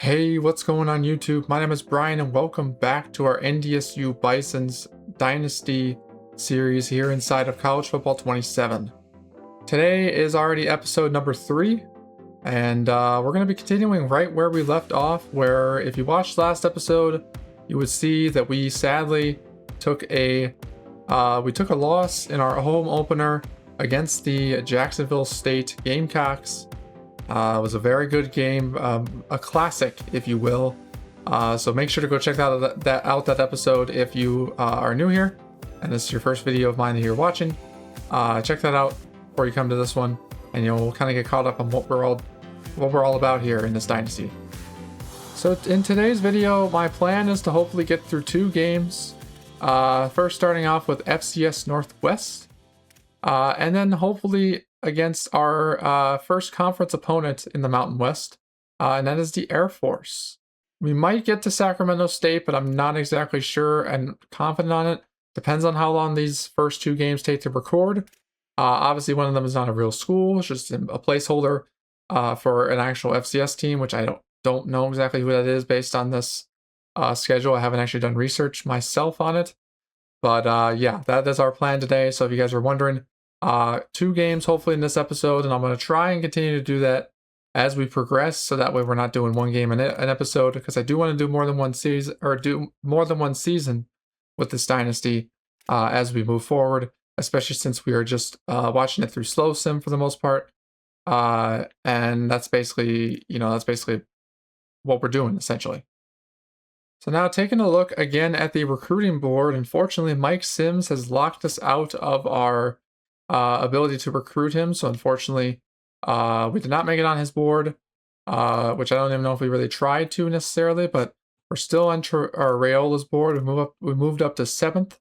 Hey, what's going on YouTube? My name is Brian and welcome back to our NDSU Bison's Dynasty series here inside of College Football 27. Today is already episode number 3 and we're going to be continuing right where we left off, where if you watched last episode, you would see that we sadly took a loss in our home opener against the Jacksonville State Gamecocks. It was a very good game, a classic, if you will. So make sure to go check that episode if you are new here, and this is your first video of mine that you're watching. Check that out before you come to this one, and you'll kind of get caught up on what we're all about here in this dynasty. So in today's video, my plan is to hopefully get through 2 games. First, starting off with FCS Northwest, and then hopefully against our first conference opponent in the Mountain West, and that is the Air Force. We might get to Sacramento State, but I'm not exactly sure and confident on it. Depends on how long these first 2 games take to record. Obviously, one of them is not a real school. It's just a placeholder for an actual FCS team, which I don't know exactly who that is based on this schedule. I haven't actually done research myself on it. But yeah, that is our plan today. So if you guys are wondering, 2 games hopefully in this episode, and I'm going to try and continue to do that as we progress, so that way we're not doing 1 game an episode, because I do want to do more than one season, or do more than one season with this dynasty as we move forward, especially since we are just watching it through slow sim for the most part, and that's basically what we're doing essentially. So now taking a look again at the recruiting board, unfortunately Mike Sims has locked us out of our ability to recruit him. So unfortunately, we did not make it on his board, which I don't even know if we really tried to necessarily, but we're still on our Rayola's board. We moved up to 7th.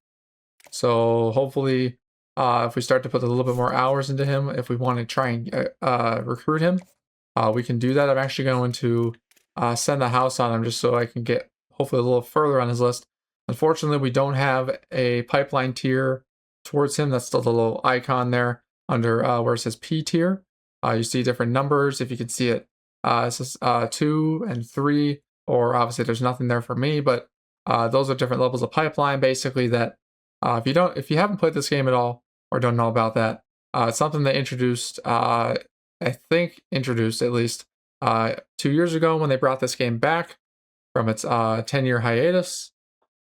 So hopefully, if we start to put a little bit more hours into him, if we want to try and recruit him, we can do that. I'm actually going to send a house on him just so I can get hopefully a little further on his list. Unfortunately, we don't have a pipeline tier towards him. That's still the little icon there under where it says P tier. You see different numbers if you can see it. It says 2 and 3, or obviously there's nothing there for me, but those are different levels of pipeline basically that if you haven't played this game at all or don't know about that, it's something they introduced, I think introduced at least 2 years ago when they brought this game back from its 10-year hiatus,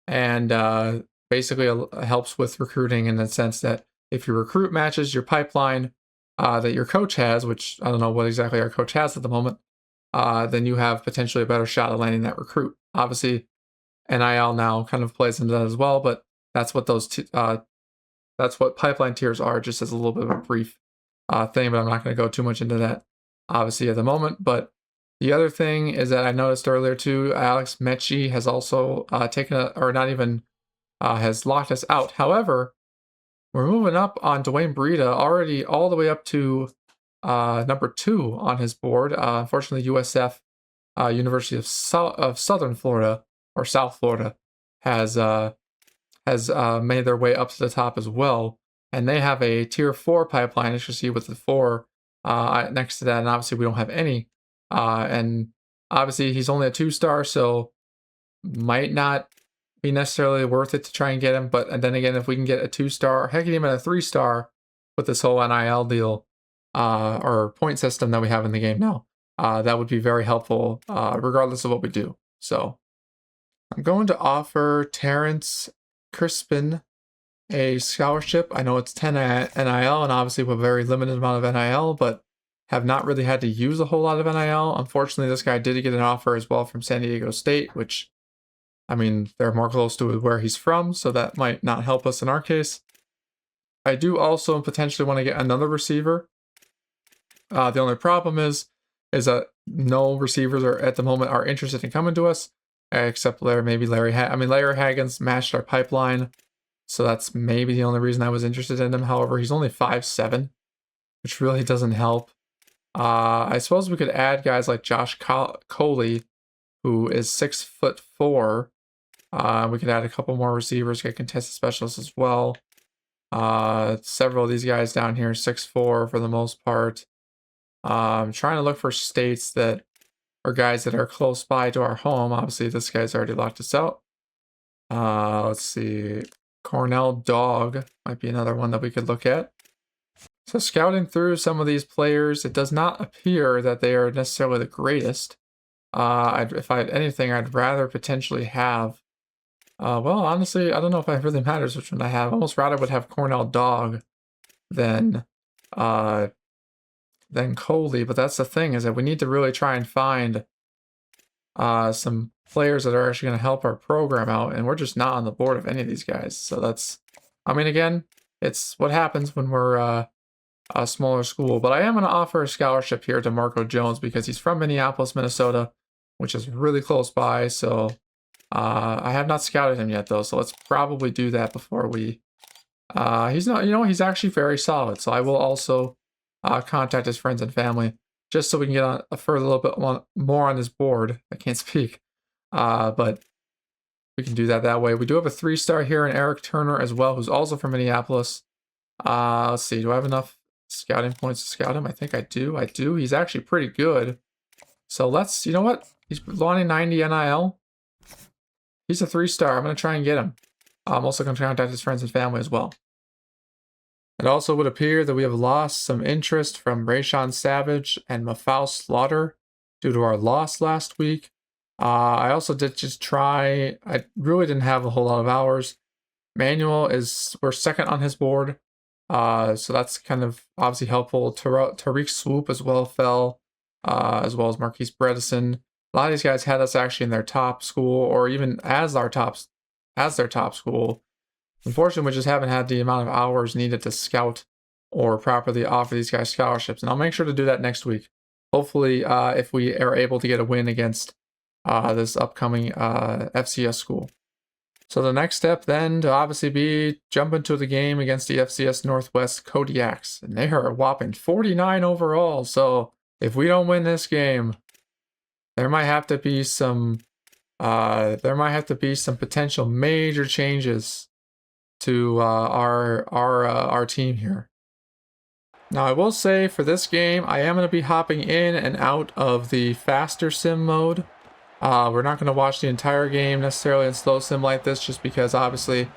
and basically helps with recruiting in the sense that if your recruit matches your pipeline that your coach has, which I don't know what exactly our coach has at the moment, then you have potentially a better shot at landing that recruit. Obviously, NIL now kind of plays into that as well, but that's what that's what pipeline tiers are, just as a little bit of a brief thing, but I'm not going to go too much into that obviously at the moment. But the other thing is that I noticed earlier too, Alex Mechie has also has locked us out. However, we're moving up on Dwayne Breida already all the way up to number 2 on his board. Unfortunately, USF, University of Southern Florida, or South Florida, has made their way up to the top as well. And they have a tier 4 pipeline, as you see with the 4 next to that. And obviously we don't have any. And obviously he's only a 2-star, so might not be necessarily worth it to try and get him. But then again, if we can get a 2-star, or heck, even a 3-star with this whole NIL deal or point system that we have in the game now, that would be very helpful regardless of what we do. So I'm going to offer Terrence Crispin a scholarship. I know it's 10 NIL, and obviously with a very limited amount of NIL, but have not really had to use a whole lot of NIL. Unfortunately, this guy did get an offer as well from San Diego State, which, I mean, they're more close to where he's from, so that might not help us in our case. I do also potentially want to get another receiver. The only problem is that no receivers at the moment are interested in coming to us, except Larry Haggins matched our pipeline, so that's maybe the only reason I was interested in him. However, he's only 5'7", which really doesn't help. I suppose we could add guys like Josh Coley, who is 6'4". We could add a couple more receivers, get contested specialists as well. Several of these guys down here, 6'4" for the most part. I'm trying to look for states that or guys that are close by to our home. Obviously, this guy's already locked us out. Let's see. Cornell Dog might be another one that we could look at. So scouting through some of these players, it does not appear that they are necessarily the greatest. If I had anything, I'd rather potentially have... well, honestly, I don't know if it really matters which one I have. Almost rather would have Cornell Dog than Coley. But that's the thing, is that we need to really try and find some players that are actually going to help our program out, and we're just not on the board of any of these guys. So that's... I mean, again, it's what happens when we're a smaller school. But I am going to offer a scholarship here to Marco Jones because he's from Minneapolis, Minnesota, which is really close by. So I have not scouted him yet, though. So let's probably do that before we... he's not, he's actually very solid. So I will also contact his friends and family just so we can get on a further little bit more on his board. I can't speak, but we can do that way. We do have a 3-star here in Eric Turner as well, who's also from Minneapolis. Let's see. Do I have enough scouting points to scout him? I think I do. I do. He's actually pretty good. So let's, you know what? He's wanting 90 NIL. He's a 3-star. I'm going to try and get him. I'm also going to contact his friends and family as well. It also would appear that we have lost some interest from Rayshawn Savage and Mafau Slaughter due to our loss last week. I also did just try. I really didn't have a whole lot of hours. Manuel we're second on his board. So that's kind of obviously helpful. Tariq Swoop as well fell, as well as Marquise Bredesen. A lot of these guys had us actually in their top school, or even as their top school. Unfortunately, we just haven't had the amount of hours needed to scout or properly offer these guys scholarships. And I'll make sure to do that next week. Hopefully, if we are able to get a win against this upcoming FCS school. So the next step then to obviously be jump into the game against the FCS Northwest Kodiaks. And they are a whopping 49 overall. So if we don't win this game, there might have to be some potential major changes to our team here. Now I will say for this game, I am going to be hopping in and out of the faster sim mode. We're not going to watch the entire game necessarily in slow sim like this, just because obviously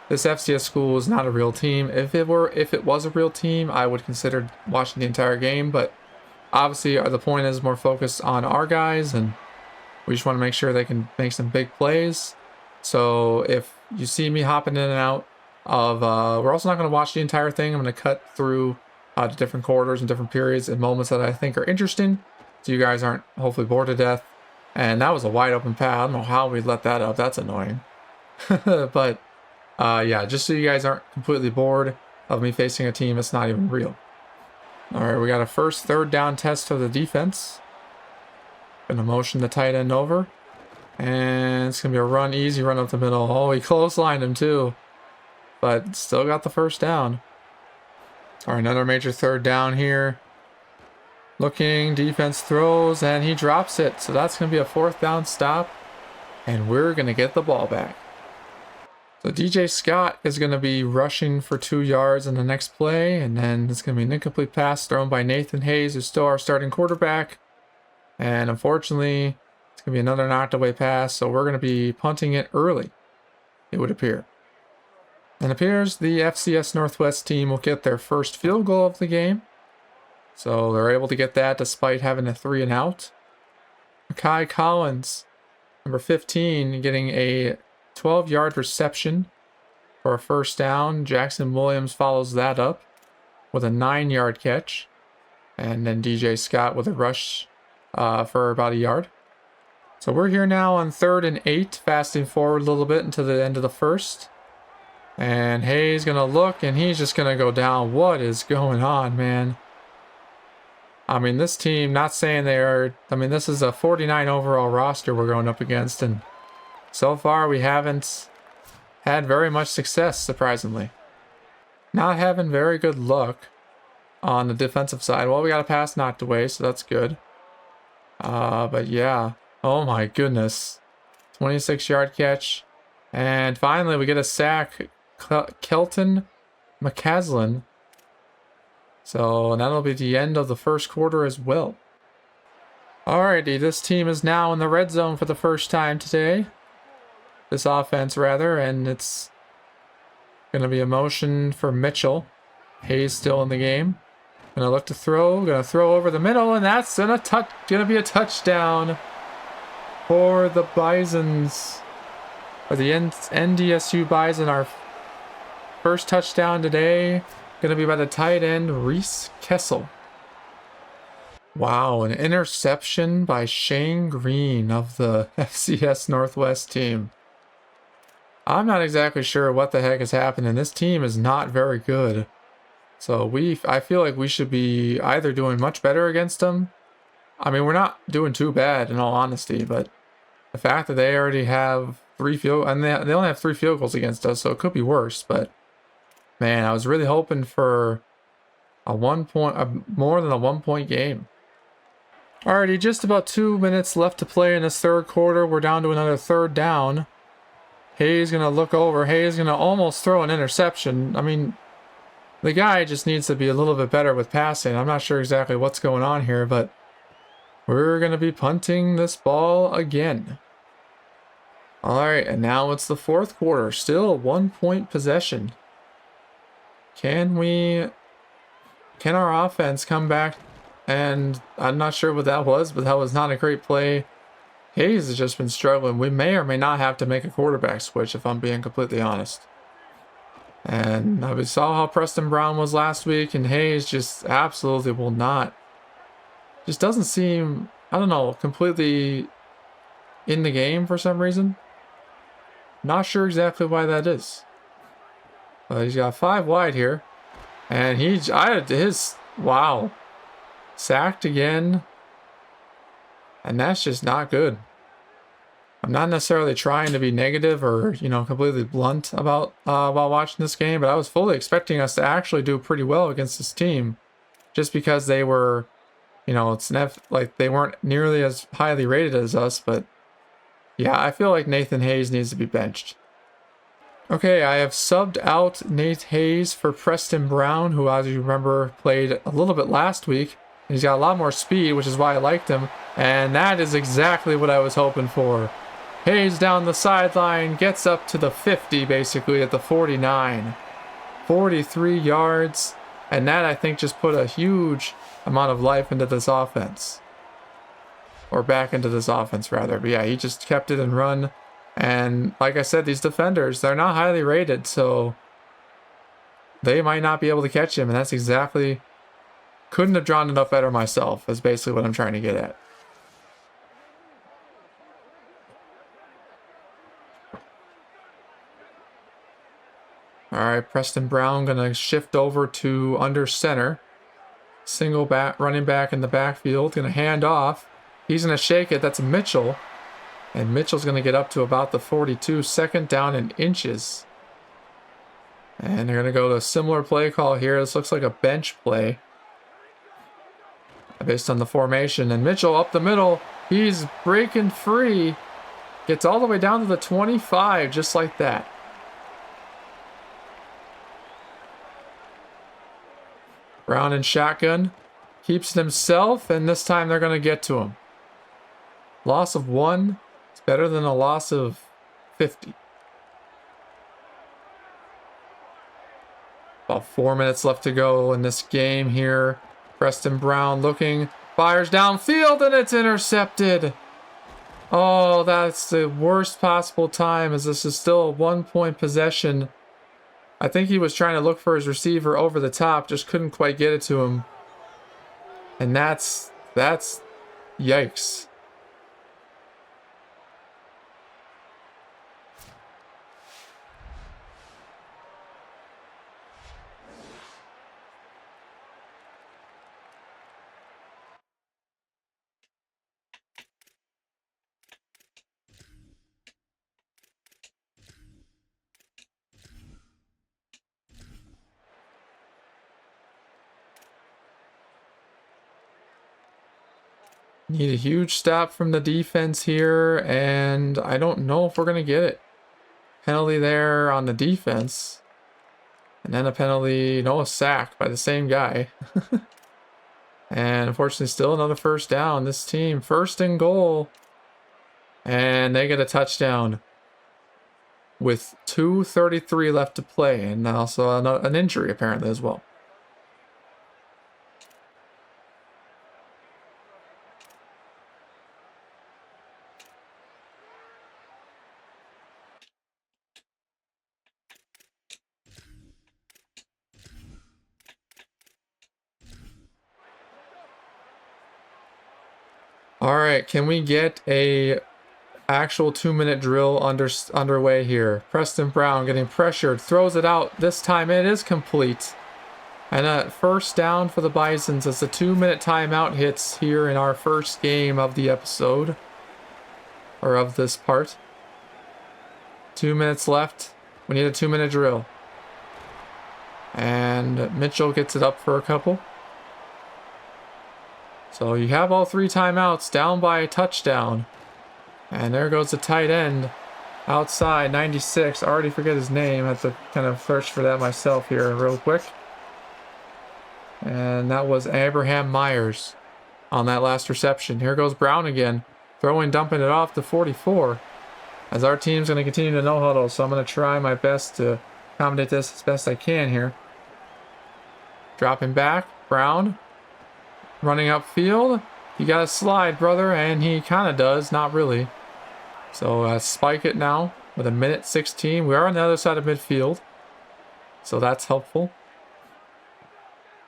this FCS school is not a real team. If it was a real team, I would consider watching the entire game. But obviously, the point is more focused on our guys, and we just want to make sure they can make some big plays. So if you see me hopping in and out of, we're also not going to watch the entire thing. I'm going to cut through the different quarters and different periods and moments that I think are interesting, so you guys aren't hopefully bored to death. And that was a wide open path. I don't know how we let that up. That's annoying. But yeah, just so you guys aren't completely bored of me facing a team that's not even real. All right, we got a first third down test of the defense. Gonna motion the tight end over. And it's gonna be a run, easy run up the middle. Oh, he clotheslined him too. But still got the first down. All right, another major third down here. Looking, defense throws, and he drops it. So that's going to be a 4th down stop, and we're going to get the ball back. So DJ Scott is going to be rushing for 2 yards in the next play, and then it's going to be an incomplete pass thrown by Nathan Hayes, who's still our starting quarterback. And unfortunately, it's going to be another knocked away pass, so we're going to be punting it early, it would appear. And it appears the FCS Northwest team will get their first field goal of the game. So they're able to get that despite having a 3 and out. Makai Collins, number 15, getting a 12-yard reception for a first down. Jackson Williams follows that up with a 9-yard catch. And then DJ Scott with a rush for about a yard. So we're here now on 3rd and 8, fasting forward a little bit into the end of the first. And Hayes going to look, and he's just going to go down. What is going on, man? I mean, this team, not saying they are... I mean, this is a 49 overall roster we're going up against, and so far we haven't had very much success, surprisingly. Not having very good luck on the defensive side. Well, we got a pass knocked away, so that's good. But yeah. Oh my goodness. 26-yard catch. And finally, we get a sack. Kelton McCaslin. So that'll be the end of the first quarter as well. Alrighty, this team is now in the red zone for the first time today. This offense, rather, and it's going to be a motion for Mitchell. Hayes still in the game. Gonna look to throw. Gonna throw over the middle, and that's gonna be a touchdown for the Bisons. For the NDSU Bison, our first touchdown today. Gonna be by the tight end, Reese Kessel. Wow, an interception by Shane Green of the FCS Northwest team. I'm not exactly sure what the heck is happening. This team is not very good. So I feel like we should be either doing much better against them. I mean, we're not doing too bad in all honesty, but the fact that they already have they only have 3 field goals against us, so it could be worse. But man, I was really hoping for more than a 1-point game. Alrighty, just about 2 minutes left to play in this third quarter. We're down to another third down. Hayes gonna look over. Hayes gonna almost throw an interception. I mean, the guy just needs to be a little bit better with passing. I'm not sure exactly what's going on here, but we're going to be punting this ball again. All right, and now it's the fourth quarter. Still 1-point possession. Can our offense come back? And I'm not sure what that was, but that was not a great play. Hayes has just been struggling. We may or may not have to make a quarterback switch, if I'm being completely honest. And we saw how Preston Brown was last week, and Hayes just absolutely will not. Just doesn't seem, I don't know, completely in the game for some reason. Not sure exactly why that is. But he's got 5 wide here. And wow. Sacked again. And that's just not good. I'm not necessarily trying to be negative or, completely blunt about while watching this game, but I was fully expecting us to actually do pretty well against this team, just because they were, they weren't nearly as highly rated as us. But yeah, I feel like Nathan Hayes needs to be benched. Okay, I have subbed out Nate Hayes for Preston Brown, who, as you remember, played a little bit last week. And he's got a lot more speed, which is why I liked him, and that is exactly what I was hoping for. Hayes down the sideline, gets up to the 50, basically, at the 49. 43 yards, and that, I think, just put a huge amount of life into this offense. Or back into this offense, rather. But yeah, he just kept it and run. And like I said, these defenders, they're not highly rated, so they might not be able to catch him, and that's exactly... Couldn't have drawn it up better myself, is basically what I'm trying to get at. Alright, Preston Brown gonna shift over to under center. Single back, running back in the backfield, gonna hand off. He's gonna shake it, that's Mitchell. And Mitchell's gonna get up to about the 42, second down in inches. And they're gonna go to a similar play call here. This looks like a bench play, based on the formation. And Mitchell up the middle, he's breaking free. Gets all the way down to the 25, just like that. Brown in shotgun, keeps it himself, and this time they're going to get to him. Loss of 1 is better than a loss of 50. About 4 minutes left to go in this game here. Preston Brown looking, fires downfield, and it's intercepted. Oh, that's the worst possible time, as this is still a 1-point possession. I think he was trying to look for his receiver over the top, just couldn't quite get it to him. And that's yikes. Need a huge stop from the defense here, and I don't know if we're going to get it. Penalty there on the defense. And then a penalty, no, a sack by the same guy. And unfortunately, still another first down. This team, 1st and goal. And they get a touchdown with 2:33 left to play. And also an injury, apparently, as well. All right, can we get a actual 2-minute drill underway here? Preston Brown getting pressured, throws it out. This time it is complete. And a first down for the Bisons as the 2-minute timeout hits here in our first game of the episode. Or of this part. 2 minutes left. We need a 2-minute drill. And Mitchell gets it up for a couple. So you have all 3 timeouts, down by a touchdown. And there goes the tight end outside, 96. I already forget his name. I have to kind of search for that myself here real quick. And that was Abraham Myers on that last reception. Here goes Brown again, throwing, dumping it off to 44. As our team's going to continue to no huddle, so I'm going to try my best to accommodate this as best I can here. Dropping back, Brown. Running upfield. You got to slide, brother, and he kind of does, not really. So spike it now with 1:16. We are on the other side of midfield, so that's helpful.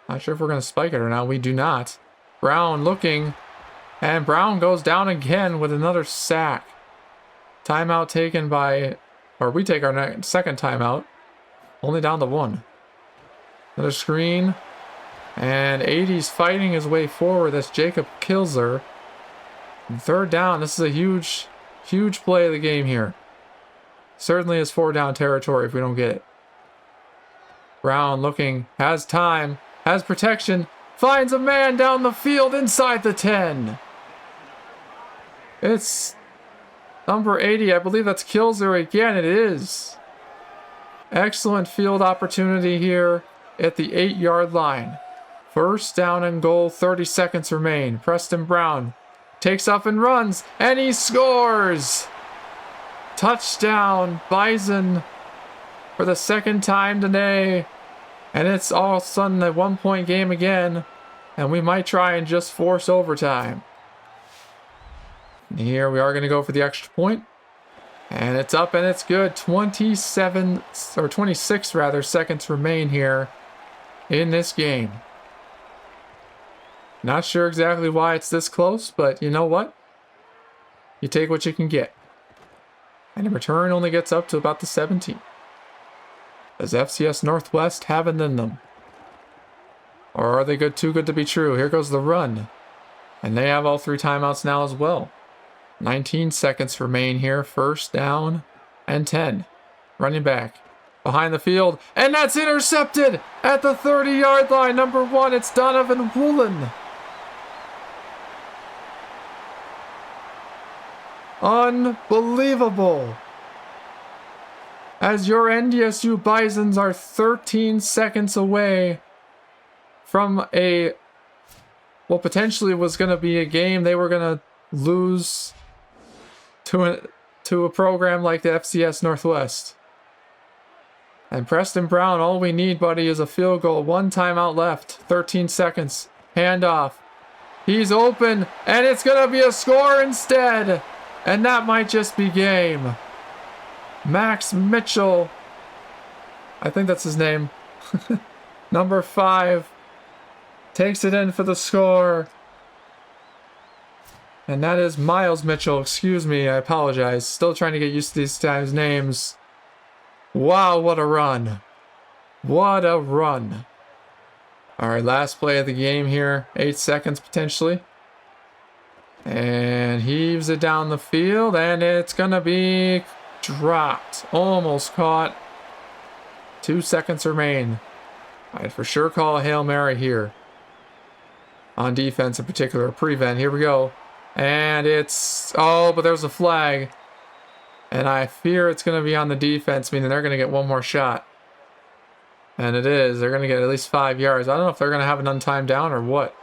Not sure if we're going to spike it or not. We do not. Brown looking, and Brown goes down again with another sack. Timeout taken by, or we take our second timeout. Only down to 1. Another screen. And 80's fighting his way forward. That's Jacob Kilzer. And 3rd down. This is a huge, huge play of the game here. Certainly is 4-down territory if we don't get it. Brown looking, has time, has protection, finds a man down the field inside the 10. It's number 80. I believe that's Kilzer again. It is. Excellent field opportunity here at the 8-yard line. 1st down and goal, 30 seconds remain. Preston Brown takes off and runs, and he scores! Touchdown, Bison, for the 2nd time today. And it's all of a sudden a 1-point game again, and we might try and just force overtime. And here we are going to go for the extra point. And it's up and it's good. 26 seconds remain here in this game. Not sure exactly why it's this close, but you know what? You take what you can get. And the return only gets up to about the 17. Does FCS Northwest have it in them? Or are they too good to be true? Here goes the run. And they have all 3 timeouts now as well. 19 seconds remain here. 1st down and 10. Running back. Behind the field. And that's intercepted at the 30-yard line. Number 1, it's Donovan Woolen. Unbelievable. As your NDSU Bisons are 13 seconds away from what potentially was going to be a game they were going to lose to a program like the FCS Northwest. And Preston Brown, all we need, buddy, is a field goal. 1 timeout left. 13 seconds. Handoff. He's open, and it's going to be a score instead. And that might just be game. Max Mitchell. I think that's his name. Number 5. Takes it in for the score. And that is Miles Mitchell. Excuse me, I apologize. Still trying to get used to these guys' names. Wow, what a run. What a run. Alright, last play of the game here. 8 seconds potentially. And heaves it down the field, and it's gonna be dropped. Almost caught. 2 seconds remain. I'd for sure call a Hail Mary here. On defense in particular, a prevent. Here we go. And it's... oh, but there's a flag. And I fear it's going to be on the defense, meaning they're going to get one more shot. And it is. They're going to get at least 5 yards. I don't know if they're going to have an untimed down or what.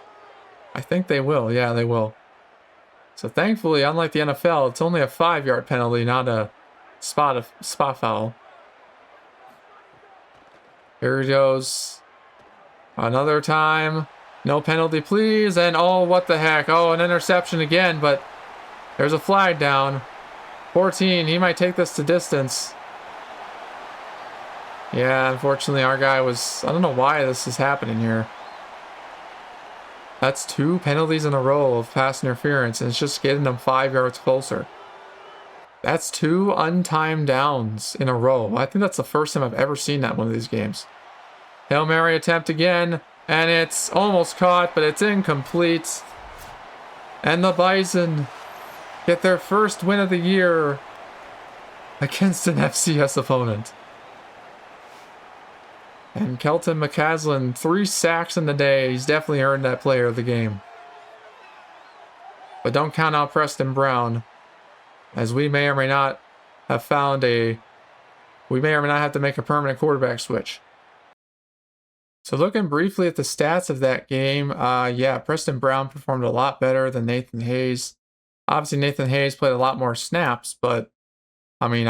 I think they will. Yeah, they will. So thankfully, unlike the NFL, it's only a 5-yard penalty, not a spot foul. Here he goes. Another time. No penalty, please. And oh, what the heck. Oh, an interception again, but there's a flag down. 14, he might take this to distance. Yeah, unfortunately, our guy was... I don't know why this is happening here. That's 2 penalties in a row of pass interference, and it's just getting them 5 yards closer. That's 2 untimed downs in a row. I think that's the first time I've ever seen that in one of these games. Hail Mary attempt again, and it's almost caught, but it's incomplete. And the Bison get their first win of the year against an FCS opponent. And Kelton McCaslin, 3 sacks in the day. He's definitely earned that player of the game. But don't count out Preston Brown, as we may or may not have found a... We may or may not have to make a permanent quarterback switch. So looking briefly at the stats of that game, yeah, Preston Brown performed a lot better than Nathan Hayes. Obviously, Nathan Hayes played a lot more snaps, but, I mean,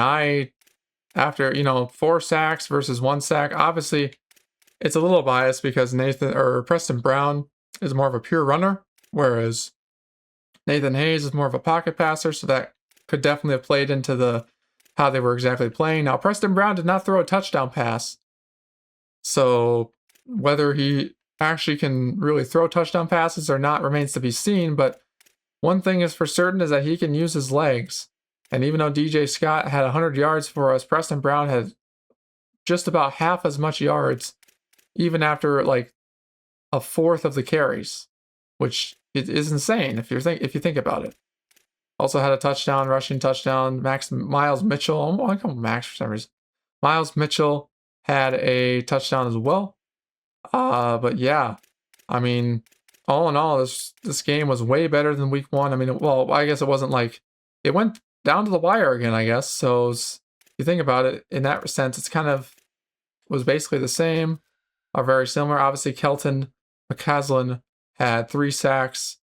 after, 4 sacks versus 1 sack, obviously, it's a little biased because Preston Brown is more of a pure runner, whereas Nathan Hayes is more of a pocket passer, so that could definitely have played into how they were exactly playing. Now, Preston Brown did not throw a touchdown pass, so whether he actually can really throw touchdown passes or not remains to be seen, but one thing is for certain is that he can use his legs. And even though DJ Scott had 100 yards for us, Preston Brown had just about half as much yards, even after like a fourth of the carries, which is insane if you think about it. Also had a touchdown, rushing touchdown. Miles Mitchell, I call him Max for some reason. Miles Mitchell had a touchdown as well. But yeah, I mean, all in all, this game was way better than week 1. I mean, well, I guess it wasn't like it went down to the wire again, I guess. So if you think about it in that sense, it's kind of was basically the same, or very similar. Obviously, Kelton McCaslin had 3 sacks,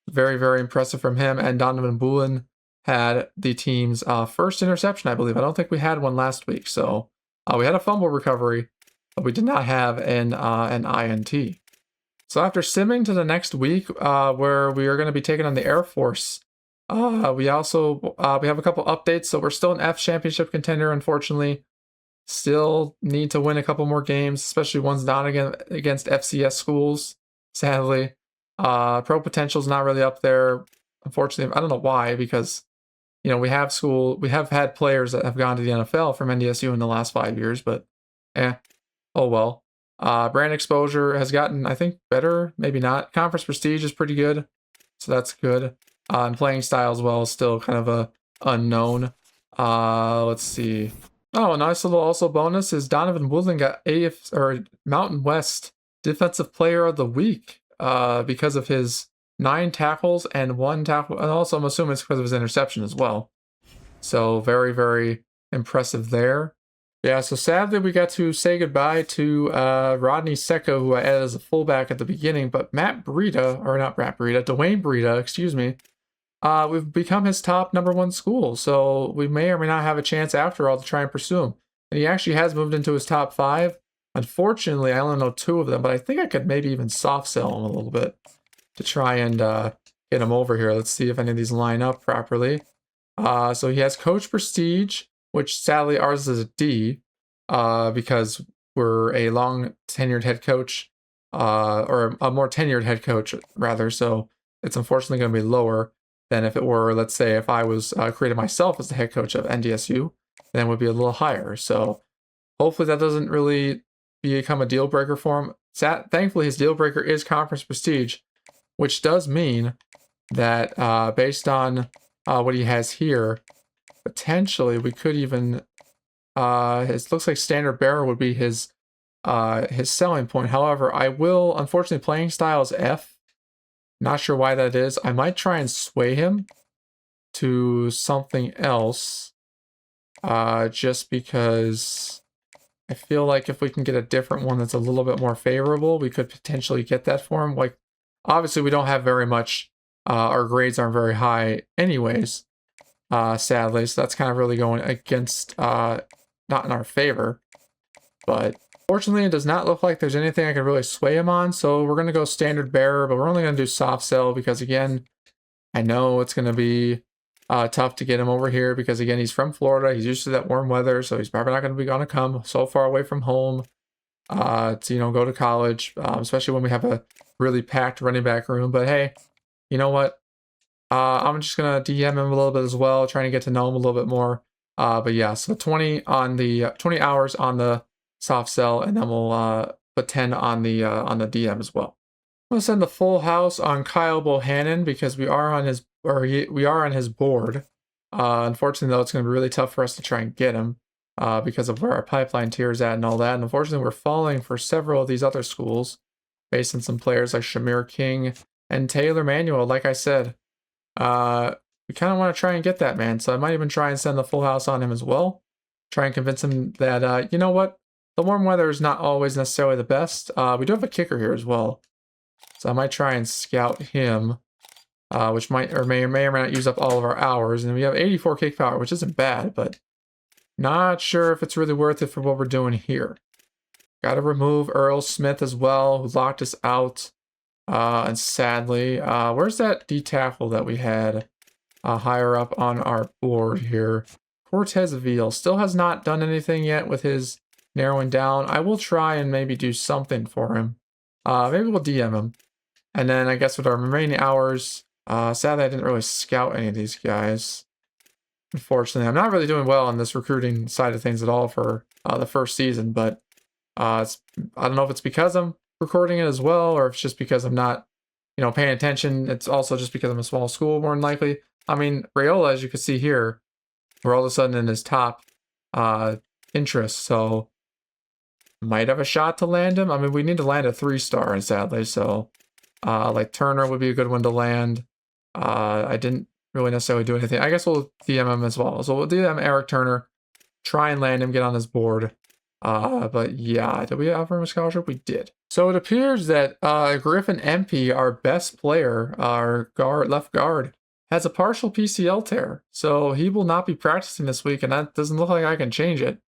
very, very impressive from him, and Donovan Boulin had the team's first interception, I believe. I don't think we had one last week, so we had a fumble recovery, but we did not have an INT. So after simming to the next week, where we are going to be taking on the Air Force, we have a couple updates. So we're still an F championship contender, unfortunately. Still need to win a couple more games, especially ones not against FCS schools, sadly. Pro potential's not really up there, unfortunately. I don't know why, because we have had players that have gone to the NFL from NDSU in the last 5 years, but oh well. Brand exposure has gotten, I think, better, maybe not. Conference prestige is pretty good, so that's good. And playing style as well is still kind of a unknown. Let's see. Oh, a nice little also bonus is Donovan Woodland got Mountain West Defensive Player of the Week because of his 9 tackles and 1 tackle, and also I'm assuming it's because of his interception as well. So very, very impressive there. Yeah, so sadly we got to say goodbye to Rodney Secco, who I added as a fullback at the beginning, but Dwayne Breida, excuse me, we've become his top #1 school, so we may or may not have a chance after all to try and pursue him. And he actually has moved into his top 5. Unfortunately, I only know 2 of them, but I think I could maybe even soft sell him a little bit to try and get him over here. Let's see if any of these line up properly. So he has Coach Prestige, which sadly ours is a D, because we're a long tenured head coach, or a more tenured head coach rather. So it's unfortunately going to be lower than if it were, let's say, if I was created myself as the head coach of NDSU, then it would be a little higher. So hopefully that doesn't really become a deal breaker for him. Thankfully, his deal breaker is conference prestige, which does mean that based on what he has here, potentially we could even it looks like standard bearer would be his selling point. However, I will, unfortunately, playing style is F. Not sure why that is. I might try and sway him to something else, just because I feel like if we can get a different one that's a little bit more favorable, we could potentially get that for him. Like, Obviously, we don't have very much. Our grades aren't very high anyways, sadly. So that's kind of really going against, not in our favor. But fortunately, it does not look like there's anything I can really sway him on. So we're going to go standard bearer, but we're only going to do soft sell because, again, I know it's going to be tough to get him over here because, again, he's from Florida. He's used to that warm weather, so he's probably not going to come so far away from home to, go to college, especially when we have a really packed running back room. But hey, you know what? I'm just going to DM him a little bit as well, trying to get to know him a little bit more. But yeah, so 20 on the 20 hours on the soft sell, and then we'll put 10 on the DM as well. I'm gonna send the full house on Kyle Bohannon because we are on his board. Unfortunately, though, it's gonna be really tough for us to try and get him because of where our pipeline tier is at and all that. And unfortunately, we're falling for several of these other schools based on some players like Shamir King and Taylor Manuel. Like I said, we kind of want to try and get that man, so I might even try and send the full house on him as well. Try and convince him that you know what, the warm weather is not always necessarily the best. We do have a kicker here as well. So I might try and scout him, which may or may not use up all of our hours. And we have 84 kick power, which isn't bad, but not sure if it's really worth it for what we're doing here. Got to remove Earl Smith as well, who locked us out. And sadly, where's that D tackle that we had higher up on our board here? Cortez Veal still has not done anything yet with his narrowing down. I will try and maybe do something for him. Maybe we'll DM him. And then I guess with our remaining hours, sadly I didn't really scout any of these guys. Unfortunately, I'm not really doing well on this recruiting side of things at all for the first season, but I don't know if it's because I'm recording it as well, or if it's just because I'm not, paying attention. It's also just because I'm a small school, more than likely. I mean, Rayola, as you can see here, we're all of a sudden in his top interest, so might have a shot to land him. I mean, we need to land a 3-star, sadly, so like Turner would be a good one to land. I didn't really necessarily do anything. I guess we'll DM him as well. So we'll DM Eric Turner, try and land him, get on his board. But yeah, did we offer him a scholarship? We did. So it appears that Griffin MP, our best player, our left guard, has a partial PCL tear. So he will not be practicing this week, and that doesn't look like I can change it.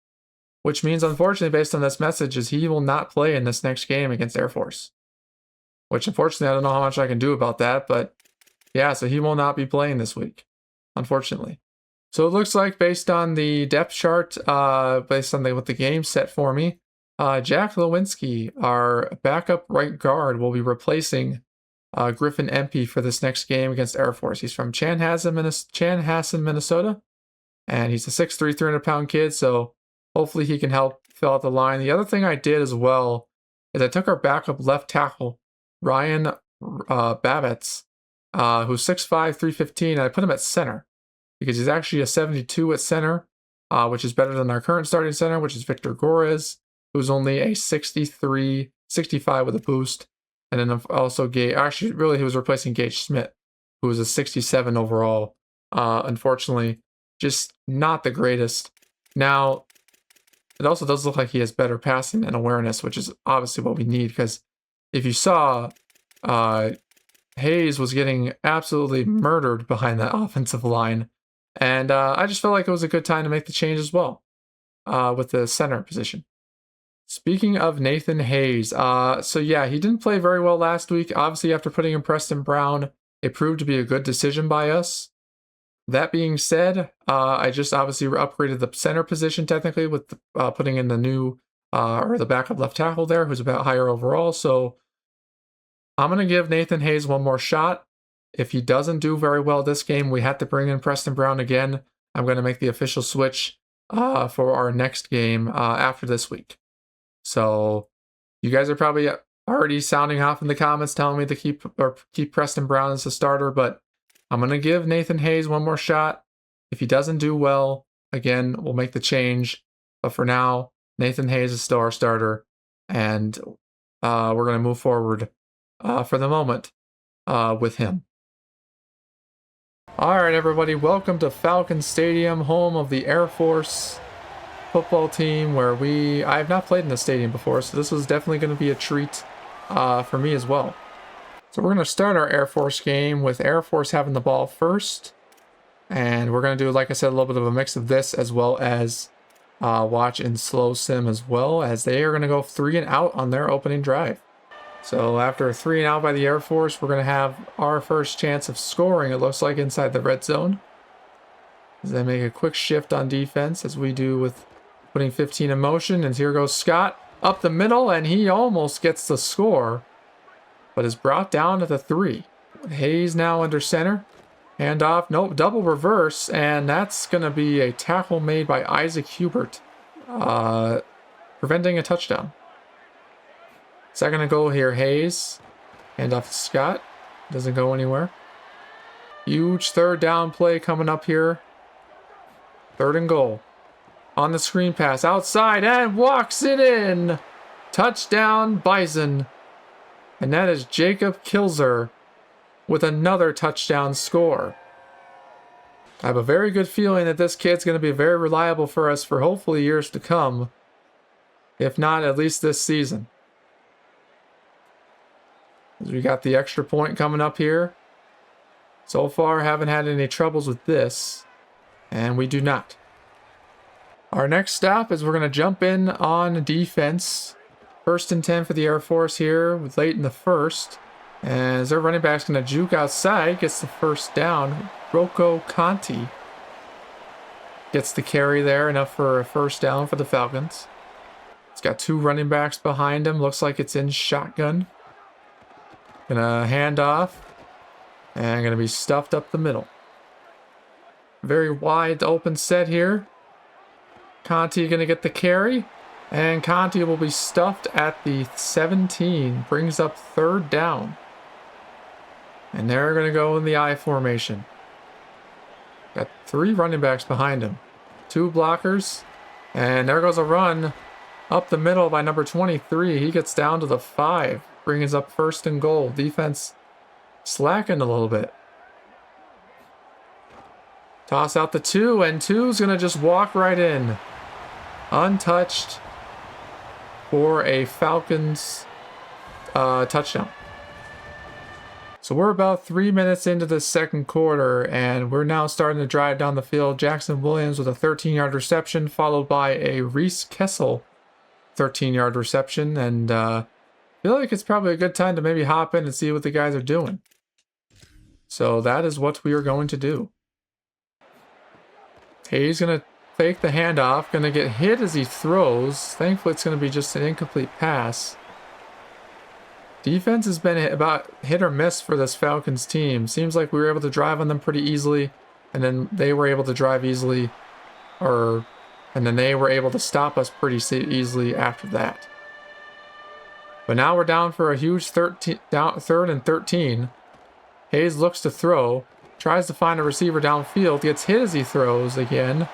Which means, unfortunately, based on this message, is he will not play in this next game against Air Force. Which, unfortunately, I don't know how much I can do about that, but yeah, so he will not be playing this week, unfortunately. So it looks like, based on the depth chart, based on what the game set for me, Jack Lewinsky, our backup right guard, will be replacing Griffin MP for this next game against Air Force. He's from Chanhassen, Minnesota, and he's a 6'3", 300-pound kid, so hopefully he can help fill out the line. The other thing I did as well is I took our backup left tackle, Ryan Babbitts, who's 6'5", 315, and I put him at center because he's actually a 72 at center, which is better than our current starting center, which is Victor Gorez, who's only a 63, 65 with a boost. And then also he was replacing Gage Smith, who was a 67 overall. Unfortunately, just not the greatest. Now, it also does look like he has better passing and awareness, which is obviously what we need, because if you saw, Hayes was getting absolutely murdered behind that offensive line. And I just felt like it was a good time to make the change as well with the center position. Speaking of Nathan Hayes, so yeah, he didn't play very well last week. Obviously, after putting in Preston Brown, it proved to be a good decision by us. That being said, I just obviously upgraded the center position technically with putting in the new, or the backup left tackle there, who's about higher overall. So I'm going to give Nathan Hayes one more shot. If he doesn't do very well this game, we have to bring in Preston Brown again. I'm going to make the official switch for our next game after this week. So you guys are probably already sounding off in the comments telling me to keep Preston Brown as a starter, but I'm going to give Nathan Hayes one more shot. If he doesn't do well, again, we'll make the change. But for now, Nathan Hayes is still our starter, and we're going to move forward for the moment with him. All right, everybody, welcome to Falcon Stadium, home of the Air Force football team, where I have not played in the stadium before, so this is definitely going to be a treat for me as well. So we're going to start our Air Force game with Air Force having the ball first. And we're going to do, like I said, a little bit of a mix of this as well as watch and slow sim as well, as they are going to go 3 and out on their opening drive. So after a 3 and out by the Air Force, we're going to have our first chance of scoring, it looks like, inside the red zone. As they make a quick shift on defense, as we do with putting 15 in motion. And here goes Scott up the middle, and he almost gets the score, but is brought down at the 3. Hayes now under center. Handoff, nope, double reverse, and that's going to be a tackle made by Isaac Hubert, preventing a touchdown. Second and goal here, Hayes. Handoff to Scott, doesn't go anywhere. Huge third down play coming up here. Third and goal. On the screen pass, outside, and walks it in. Touchdown, Bison. And that is Jacob Kilzer with another touchdown score. I have a very good feeling that this kid's going to be very reliable for us for hopefully years to come. If not, at least this season. As we got the extra point coming up here. So far, haven't had any troubles with this. And we do not. Our next stop is we're going to jump in on defense. 1st and 10 for the Air Force here, late in the first. As their running back's going to juke outside, gets the first down. Rocco Conti gets the carry there, enough for a first down for the Falcons. It's got 2 running backs behind him. Looks like it's in shotgun. Gonna hand off. And gonna be stuffed up the middle. Very wide open set here. Conti gonna get the carry. And Conti will be stuffed at the 17. Brings up 3rd down. And they're going to go in the I formation. Got 3 running backs behind him. 2 blockers. And there goes a run up the middle by number 23. He gets down to the 5. Brings up 1st and goal. Defense slacking a little bit. Toss out the 2. And 2's going to just walk right in. Untouched. For a Falcons touchdown. So we're about 3 minutes into the second quarter, and we're now starting to drive down the field. Jackson Williams with a 13-yard reception, followed by a Reese Kessel 13-yard reception. And I feel like it's probably a good time to maybe hop in and see what the guys are doing. So that is what we are going to do. Hayes going to fake the handoff, going to get hit as he throws. Thankfully, it's going to be just an incomplete pass. Defense has been about hit or miss for this Falcons team. Seems like we were able to drive on them pretty easily, and then they were able to drive easily, and then they were able to stop us pretty easily after that. But now we're down for a huge 3rd and 13. Hayes looks to throw, tries to find a receiver downfield, gets hit as he throws again.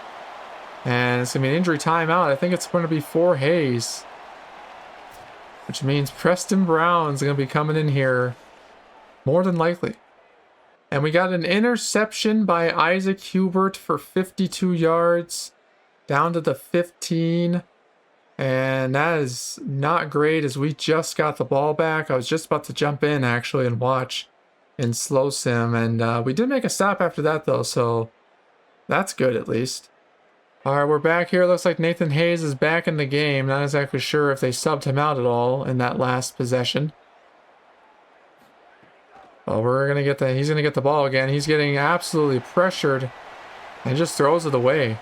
And it's going to be an injury timeout. I think it's going to be for Hayes. Which means Preston Brown's going to be coming in here. More than likely. And we got an interception by Isaac Hubert for 52 yards. Down to the 15. And that is not great, as we just got the ball back. I was just about to jump in, actually, and watch in slow sim. And we did make a stop after that, though. So that's good, at least. Alright, we're back here. Looks like Nathan Hayes is back in the game. Not exactly sure if they subbed him out at all in that last possession. Well, he's gonna get the ball again. He's getting absolutely pressured and just throws it away.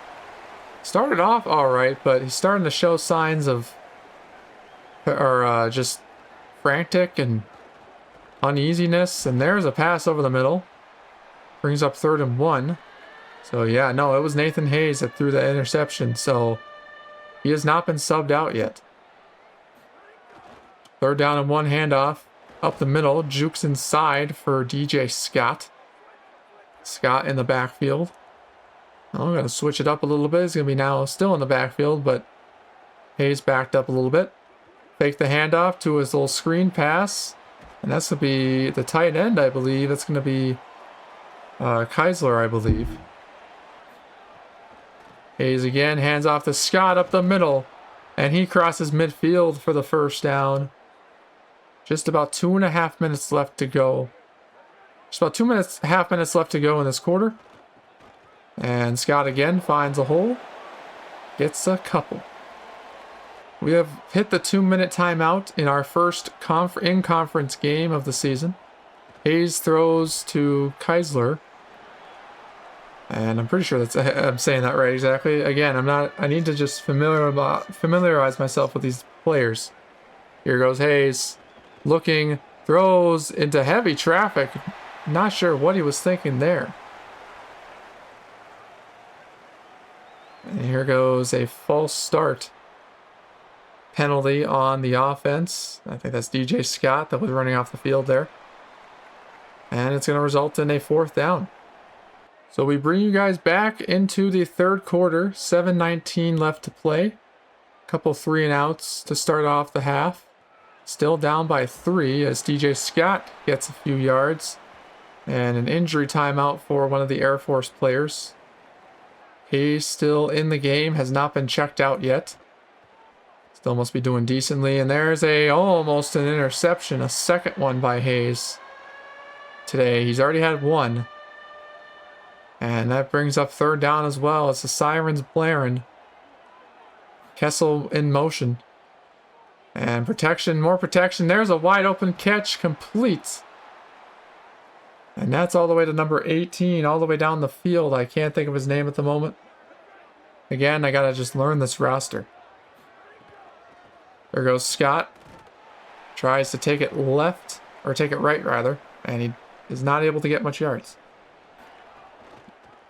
Started off alright, but he's starting to show signs of just frantic and uneasiness. And there's a pass over the middle. Brings up 3rd and 1. So yeah, no, it was Nathan Hayes that threw the interception, so he has not been subbed out yet. 3rd down and 1 handoff. Up the middle, jukes inside for DJ Scott. Scott in the backfield. I'm going to switch it up a little bit. He's going to be now still in the backfield, but Hayes backed up a little bit. Fake the handoff to his little screen pass. And that's going to be the tight end, I believe. That's going to be Keisler, I believe. Hayes again, hands off to Scott up the middle. And he crosses midfield for the first down. Just about 2.5 minutes left to go. Just about 2.5 minutes left to go in this quarter. And Scott again finds a hole. Gets a couple. We have hit the 2-minute timeout in our first in-conference game of the season. Hayes throws to Keisler. And I'm pretty sure I'm saying that right exactly. Again, I need to just familiarize myself with these players. Here goes Hayes. Looking, throws into heavy traffic. Not sure what he was thinking there. And here goes a false start penalty on the offense. I think that's DJ Scott that was running off the field there. And it's going to result in a 4th down. So we bring you guys back into the third quarter. 7:19 left to play. A couple 3-and-outs to start off the half. Still down by 3 as DJ Scott gets a few yards. And an injury timeout for one of the Air Force players. He's still in the game, has not been checked out yet. Still must be doing decently. And there's almost an interception, a second one by Hayes today. He's already had one. And that brings up 3rd down as well. It's the sirens blaring. Kessel in motion. And protection, more protection. There's a wide open catch, complete. And that's all the way to number 18, all the way down the field. I can't think of his name at the moment. Again, I gotta just learn this roster. There goes Scott. Tries to take it left, or take it right rather, and he is not able to get much yards.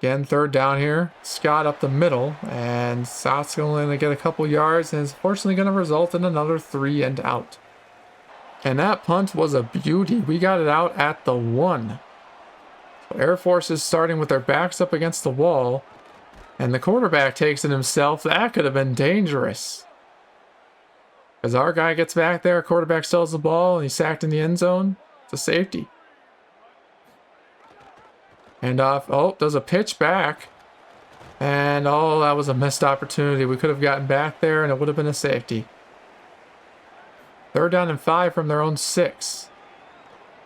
Again, 3rd down here. Scott up the middle, and Scott's going to get a couple yards, and it's fortunately going to result in another 3-and-out. And that punt was a beauty. We got it out at the 1. So Air Force is starting with their backs up against the wall, and the quarterback takes it himself. That could have been dangerous. As our guy gets back there, quarterback steals the ball, and he's sacked in the end zone. It's a safety. And off. Oh, does a pitch back. And that was a missed opportunity. We could have gotten back there, and it would have been a safety. 3rd down and 5 from their own 6.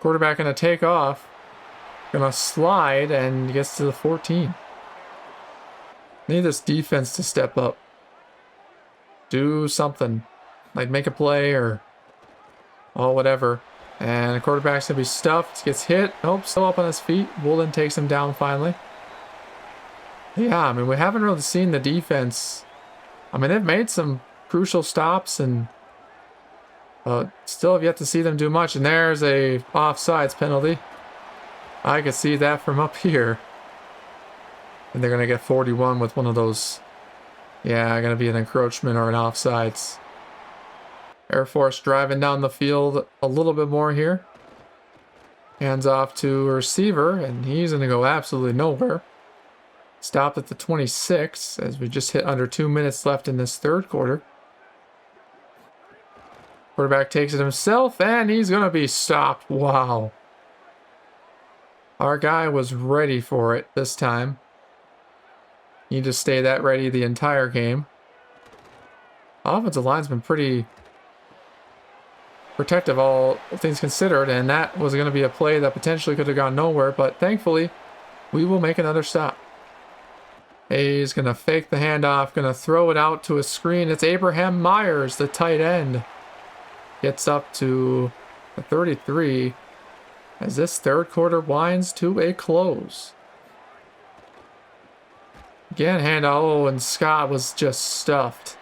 Quarterback going to take off. Going to slide, and gets to the 14. Need this defense to step up. Do something. Like make a play or whatever. And the quarterback's going to be stuffed. Gets hit. Nope, still up on his feet. Woolen takes him down finally. Yeah, I mean, we haven't really seen the defense. I mean, they've made some crucial stops and still have yet to see them do much. And there's a offsides penalty. I could see that from up here. And they're going to get 41 with one of those. Yeah, going to be an encroachment or an offsides. Air Force driving down the field a little bit more here. Hands off to a receiver, and he's going to go absolutely nowhere. Stopped at the 26 as we just hit under 2 minutes left in this third quarter. Quarterback takes it himself, and he's going to be stopped. Wow. Our guy was ready for it this time. Need to stay that ready the entire game. Offensive line's been pretty protective, all things considered, and that was going to be a play that potentially could have gone nowhere, but thankfully, we will make another stop. He's going to fake the handoff, going to throw it out to a screen. It's Abraham Myers, the tight end. Gets up to the 33 as this third quarter winds to a close. Again, handoff, and Scott was just stuffed.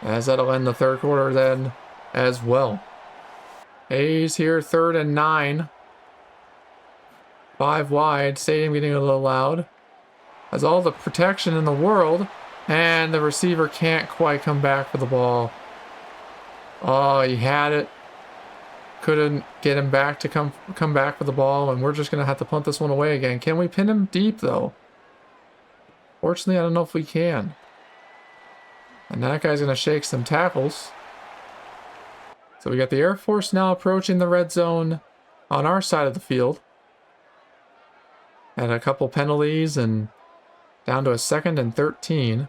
As that'll end the third quarter then as well. Hayes here, 3rd and 9. 5 wide, stadium getting a little loud. Has all the protection in the world, and the receiver can't quite come back for the ball. Oh, he had it. Couldn't get him back to come back for the ball, and we're just going to have to punt this one away again. Can we pin him deep, though? Fortunately, I don't know if we can. And that guy's going to shake some tackles. So we got the Air Force now approaching the red zone on our side of the field. Had a couple penalties and down to a 2nd and 13.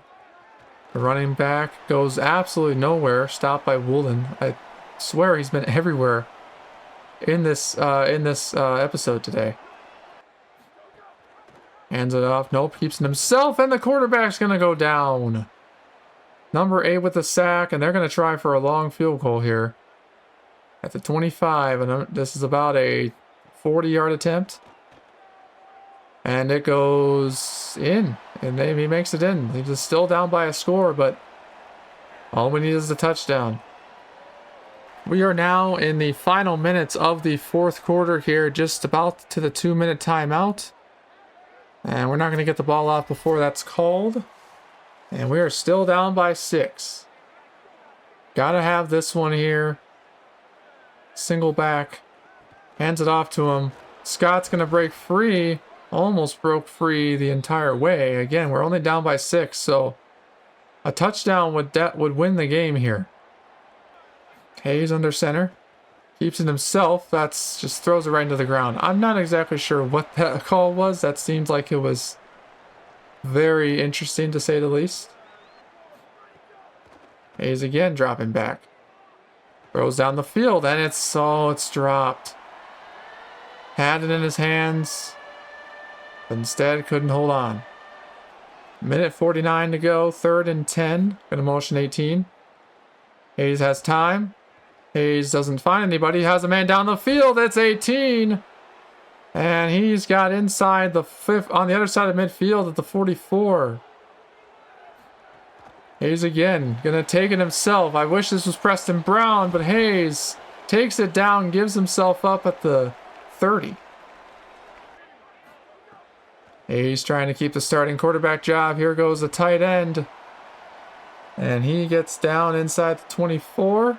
The running back goes absolutely nowhere. Stopped by Woolen. swear he's been everywhere in this episode today. Hands it off. Nope, keeps it himself, and the quarterback's gonna go down. Number 8 with the sack, and they're gonna try for a long field goal here at the 25, and this is about a 40-yard attempt. And it goes in, and he makes it in. He's just still down by a score, but all we need is a touchdown. We are now in the final minutes of the fourth quarter here, just about to the 2-minute timeout. And we're not going to get the ball off before that's called. And we are still down by 6. Gotta have this one here. Single back. Hands it off to him. Scott's going to break free. Almost broke free the entire way. Again, we're only down by 6, so a touchdown would win the game here. Hayes under center. Keeps it himself. That's just throws it right into the ground. I'm not exactly sure what that call was. That seems like it was very interesting, to say the least. Hayes again dropping back. Throws down the field, and it's dropped. Had it in his hands, but instead couldn't hold on. Minute 49 to go. 3rd and 10. Gonna motion 18. Hayes has time. Hayes doesn't find anybody. Has a man down the field. It's 18. And he's got inside the 5th, on the other side of midfield at the 44. Hayes again. Gonna take it himself. I wish this was Preston Brown, but Hayes takes it down, gives himself up at the 30. Hayes trying to keep the starting quarterback job. Here goes the tight end. And he gets down inside the 24.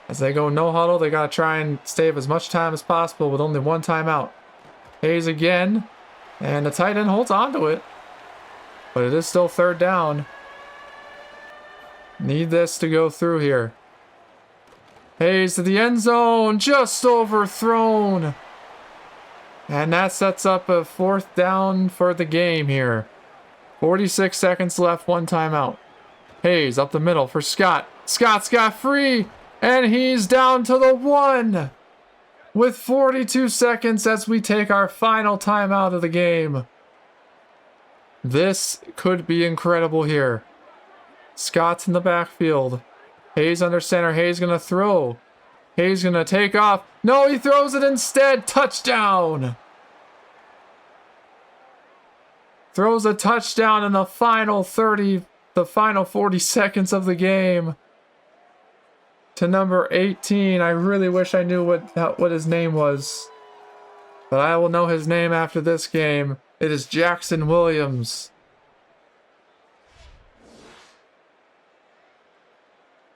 As they go no huddle, they got to try and save as much time as possible with only one timeout. Hayes again. And the tight end holds on to it. But it is still 3rd down. Need this to go through here. Hayes to the end zone. Just overthrown. And that sets up a 4th down for the game here. 46 seconds left, 1 timeout. Hayes up the middle for Scott. Scott's got free. And he's down to the 1 with 42 seconds as we take our final timeout of the game. This could be incredible here. Scott's in the backfield. Hayes under center. Hayes going to throw. Hayes going to take off. No, he throws it instead. Touchdown. Throws a touchdown in the final 40 seconds of the game. To number 18. I really wish I knew what his name was. But I will know his name after this game. It is Jackson Williams.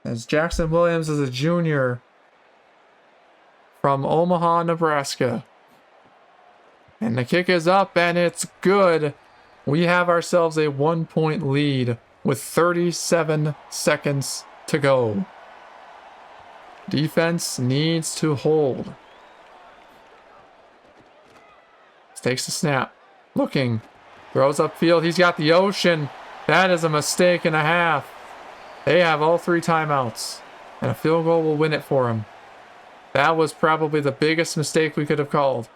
As Jackson Williams is a junior from Omaha, Nebraska. And the kick is up and it's good. We have ourselves a 1-point lead with 37 seconds to go. Defense needs to hold. Takes the snap. Looking. Throws upfield. He's got the ocean. That is a mistake and a half. They have all 3 timeouts. And a field goal will win it for him. That was probably the biggest mistake we could have called.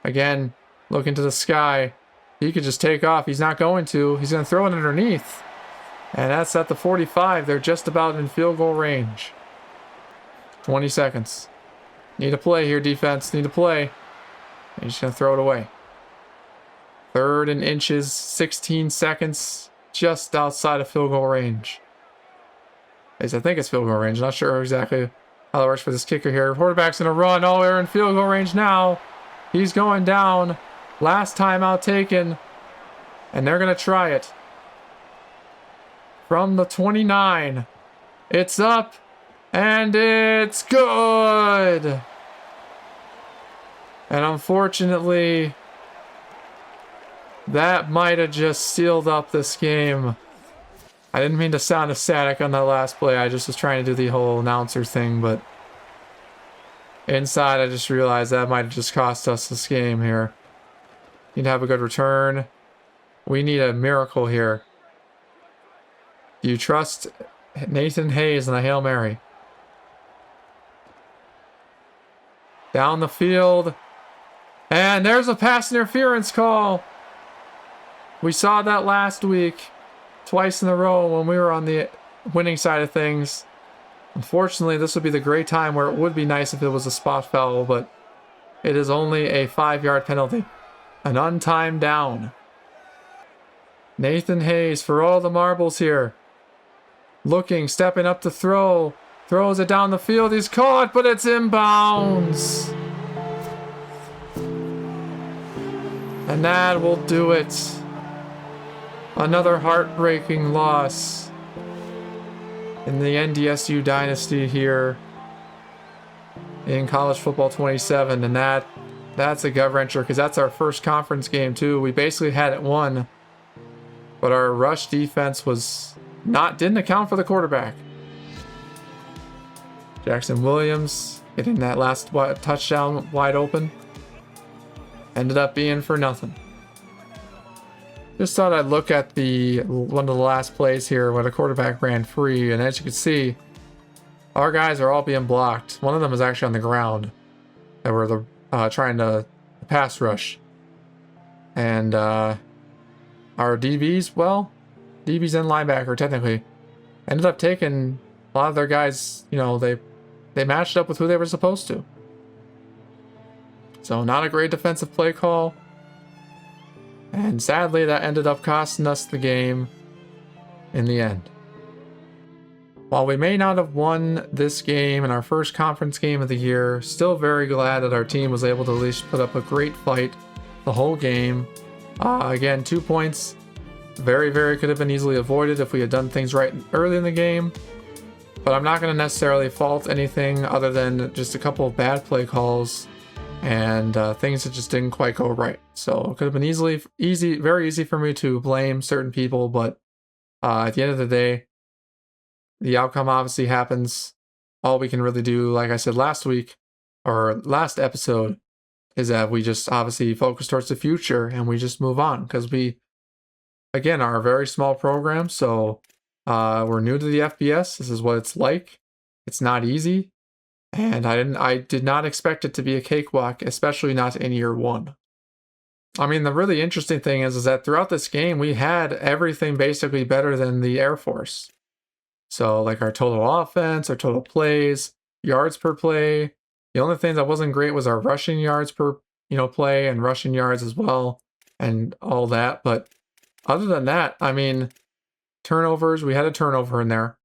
Again, looking to the sky. He could just take off. He's not going to. He's going to throw it underneath. And that's at the 45. They're just about in field goal range. 20 seconds. Need a play here, defense. Need a play. And he's going to throw it away. 3rd and inches. 16 seconds. Just outside of field goal range. At least I think it's field goal range. Not sure exactly how that works for this kicker here. Quarterback's going to run. Oh, they're in field goal range now. He's going down. Last timeout taken. And they're going to try it. From the 29. It's up. And it's good. And unfortunately, that might have just sealed up this game. I didn't mean to sound ecstatic on that last play. I just was trying to do the whole announcer thing, but inside I just realized that might have just cost us this game here. Need to have a good return. We need a miracle here. Do you trust Nathan Hayes and a Hail Mary. Down the field. And there's a pass interference call. We saw that last week. Twice in a row when we were on the winning side of things. Unfortunately, this would be the great time where it would be nice if it was a spot foul, but it is only a 5-yard penalty. An untimed down. Nathan Hayes for all the marbles here. Looking, stepping up to throw. Throws it down the field. He's caught, but it's inbounds. And that will do it. Another heartbreaking loss in the NDSU Dynasty here in College Football 27. And that's a gut-wrencher because that's our first conference game too. We basically had it won, but our rush defense didn't account for the quarterback. Jackson Williams getting that last touchdown wide open. Ended up being for nothing. Just thought I'd look at one of the last plays here where the quarterback ran free, and as you can see, our guys are all being blocked. One of them is actually on the ground, and we're trying to pass rush. And our DBs, DBs and linebacker technically, ended up taking a lot of their guys. They matched up with who they were supposed to. So not a great defensive play call. And sadly, that ended up costing us the game in the end. While we may not have won this game in our first conference game of the year, still very glad that our team was able to at least put up a great fight the whole game. Again, 2 points. Very, very could have been easily avoided if we had done things right early in the game. But I'm not going to necessarily fault anything other than just a couple of bad play calls and things that just didn't quite go right. So it could have been very easy for me to blame certain people, but at the end of the day, the outcome obviously happens. All we can really do, like I said last episode, is that we just obviously focus towards the future and we just move on, because we, again, are a very small program, so we're new to the FBS. This is what it's like. It's not easy. And I did not expect it to be a cakewalk, especially not in year one. I mean, the really interesting thing is that throughout this game, we had everything basically better than the Air Force. So, like our total offense, our total plays, yards per play. The only thing that wasn't great was our rushing yards per play and rushing yards as well and all that. But other than that, I mean, turnovers, we had a turnover in there.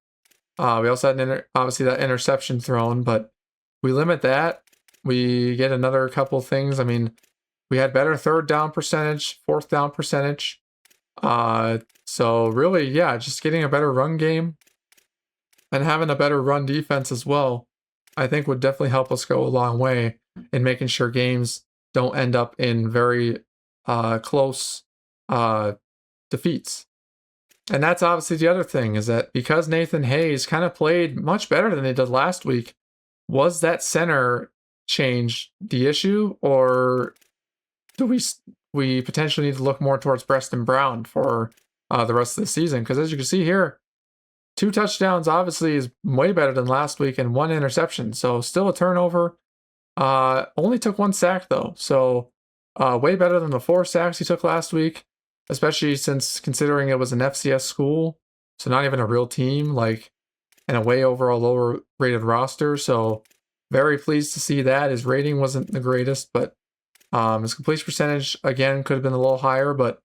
We also had obviously that interception thrown, but we limit that. We get another couple things. I mean, we had better third down percentage, fourth down percentage. So really, yeah, just getting a better run game and having a better run defense as well, I think would definitely help us go a long way in making sure games don't end up in very close defeats. And that's obviously the other thing, is that because Nathan Hayes kind of played much better than they did last week, was that center change the issue, or do we potentially need to look more towards Preston Brown for the rest of the season? Because as you can see here, 2 touchdowns obviously is way better than last week, and 1 interception. So still a turnover. Only took 1 sack though. So way better than the 4 sacks he took last week, especially since considering it was an FCS school. So not even a real team, and a way overall lower rated roster. So very pleased to see that. His rating wasn't the greatest, but his completion percentage, again, could have been a little higher, but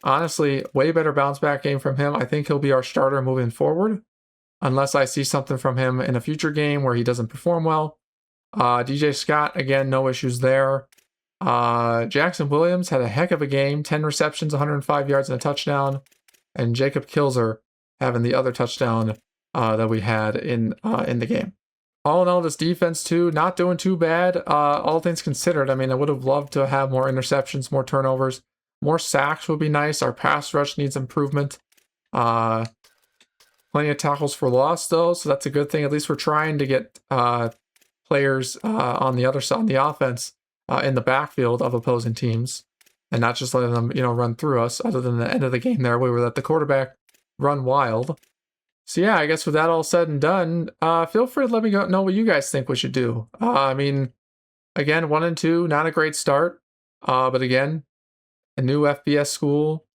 honestly, way better bounce back game from him. I think he'll be our starter moving forward, unless I see something from him in a future game where he doesn't perform well. DJ Scott, again, no issues there. Jackson Williams had a heck of a game, 10 receptions, 105 yards and a touchdown. And Jacob Kilzer having the other touchdown that we had in the game. All in all, this defense too, not doing too bad, all things considered. I mean, I would have loved to have more interceptions, more turnovers. More sacks would be nice. Our pass rush needs improvement. Plenty of tackles for loss, though, so that's a good thing. At least we're trying to get players on the other side, on the offense, in the backfield of opposing teams, and not just letting them, run through us. Other than the end of the game there, where we let the quarterback run wild. So yeah, I guess with that all said and done, feel free to let me know what you guys think we should do. I mean, again, 1-2, not a great start. But again, a new FBS school,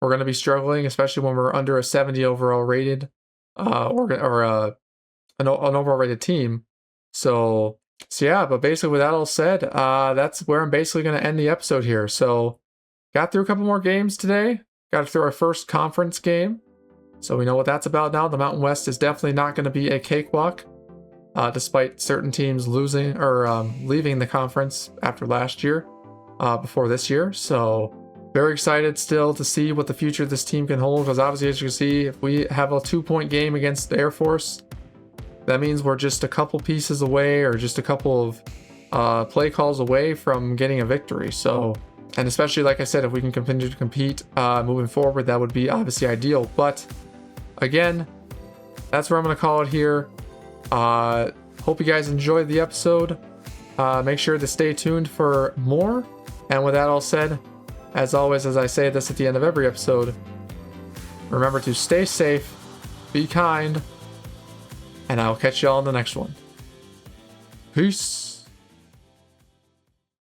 we're going to be struggling, especially when we're under a 70 overall rated, an overall rated team. So yeah, but basically with that all said, that's where I'm basically going to end the episode here. So got through a couple more games today. Got through our first conference game. So we know what that's about now. The Mountain West is definitely not going to be a cakewalk, despite certain teams losing or leaving the conference after last year, before this year. So very excited still to see what the future of this team can hold, because obviously, as you can see, if we have a 2-point game against the Air Force, that means we're just a couple pieces away, or just a couple of play calls away from getting a victory. So, and especially, like I said, if we can continue to compete moving forward, that would be obviously ideal. But again, that's where I'm going to call it here. Hope you guys enjoyed the episode. Make sure to stay tuned for more. And with that all said, as always, as I say this at the end of every episode, remember to stay safe, be kind, and I'll catch y'all in the next one. Peace.